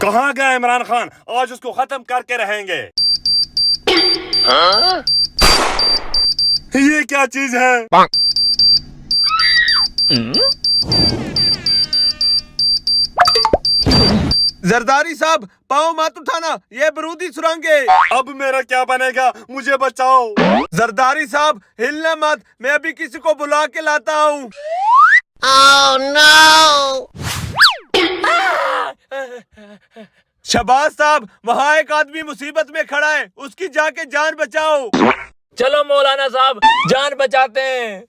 कहाँ गया इमरान खान? आज उसको खत्म करके रहेंगे। ये क्या चीज है? जरदारी साहब, पाँव मत उठाना, ये बारूदी सुरंग है। अब मेरा क्या बनेगा? मुझे बचाओ। जरदारी साहब, हिलना मत, मैं अभी किसी को बुला के लाता हूँ। Oh no! शहबाज साहब, वहाँ एक आदमी मुसीबत में खड़ा है, उसकी जाके जान बचाओ। चलो मौलाना साहब, जान बचाते हैं।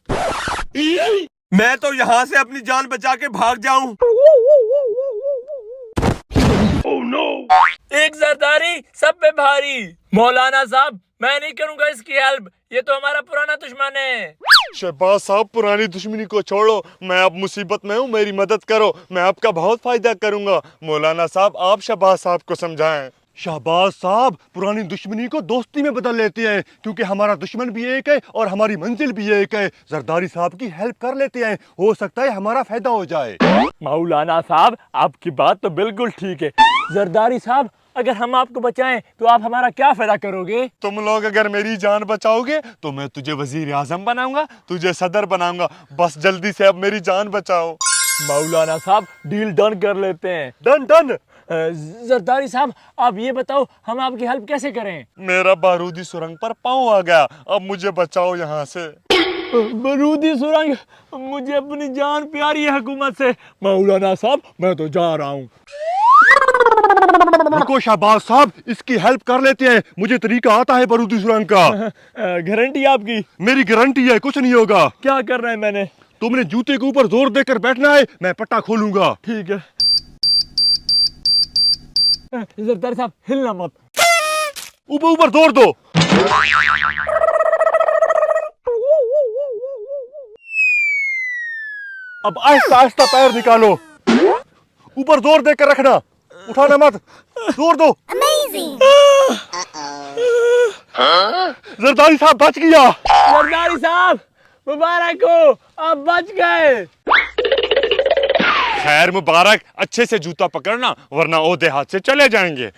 मैं तो यहाँ से अपनी जान बचा के भाग जाऊं। Oh no! एक जरदारी सब पे भारी। मौलाना साहब, मैं नहीं करूंगा इसकी हेल्प, ये तो हमारा पुराना दुश्मन है। शहबाज साहब, पुरानी दुश्मनी को छोड़ो, मैं अब मुसीबत में हूँ, मेरी मदद करो, मैं आपका बहुत फायदा करूंगा। मौलाना साहब, आप शहबाज साहब को समझाएं। शहबाज साहब, पुरानी दुश्मनी को दोस्ती में बदल लेते हैं, क्योंकि हमारा दुश्मन भी एक है और हमारी मंजिल भी एक है। जरदारी साहब की हेल्प कर लेते हैं, हो सकता है हमारा फायदा हो जाए। मौलाना साहब, आपकी बात तो बिल्कुल ठीक है। जरदारी साहब, अगर हम आपको बचाएं तो आप हमारा क्या फायदा करोगे? तुम लोग अगर मेरी जान बचाओगे तो मैं तुझे वजीर आजम बनाऊंगा, तुझे सदर बनाऊंगा। बस जल्दी से अब मेरी जान बचाओ। मौलाना साहब, डील डन कर लेते हैं। Done done. जरदारी साहब, आप ये बताओ, हम आपकी हेल्प कैसे करें? मेरा बारूदी सुरंग पर पाँव आ गया, अब मुझे बचाओ यहाँ से। बारूदी सुरंग, मुझे अपनी जान प्यारी है हुकूमत से। मौलाना साहब, मैं तो जा रहा हूँ। रुको शहबाज साहब, इसकी हेल्प कर लेते हैं, मुझे तरीका आता है बारूदी सुरंग का। गारंटी आपकी? मेरी गारंटी है, कुछ नहीं होगा। क्या करना है मैंने? तुमने जूते के ऊपर जोर देकर बैठना है, मैं पट्टा खोलूंगा। ठीक है। जरदारी साहब, हिलना मत। ऊपर ऊपर जोर दो। अब आहिस्ता आहिस्ता पैर निकालो, ऊपर जोर देकर रखना, उठाना मत, जोर दो। Amazing! जरदारी साहब बच गया। जरदारी साहब, मुबारक हो, आप बच गए। खैर मुबारक, अच्छे से जूता पकड़ना वरना ओहदे हाथ से चले जाएंगे।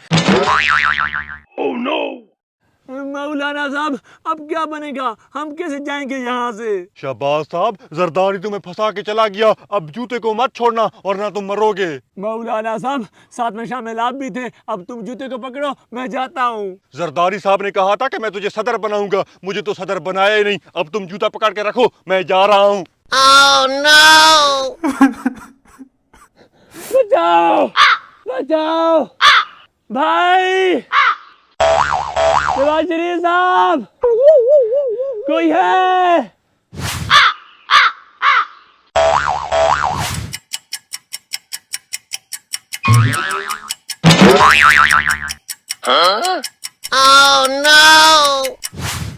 Oh no! मौलाना साहब, अब क्या बनेगा? हम कैसे जाएंगे यहाँ से? शहबाज साहब, जरदारी तुम्हें फंसा के चला गया, अब जूते को मत छोड़ना वरना तुम मरोगे। मौलाना साहब, साथ में शामिल आप भी थे, अब तुम जूते को पकड़ो, मैं जाता हूँ। जरदारी साहब ने कहा था कि मैं तुझे सदर बनाऊंगा, मुझे तो सदर बनाया ही नहीं। अब तुम जूता पकड़ के रखो, मैं जा रहा हूँ। Oh no! बचाओ, बचाओ, भाई, नवाज शरीफ साहब, कोई है? Oh no!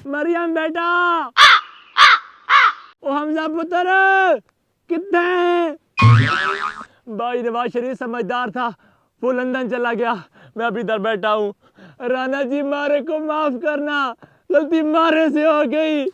मरियम बेटा, ओ हमजा पुत्र, कितने हैं? भाई नवाज शरीफ समझदार था, वो लंदन चला गया, मैं अभी इधर बैठा हूँ। राणा जी, मारे को माफ करना, गलती मारे से हो गई।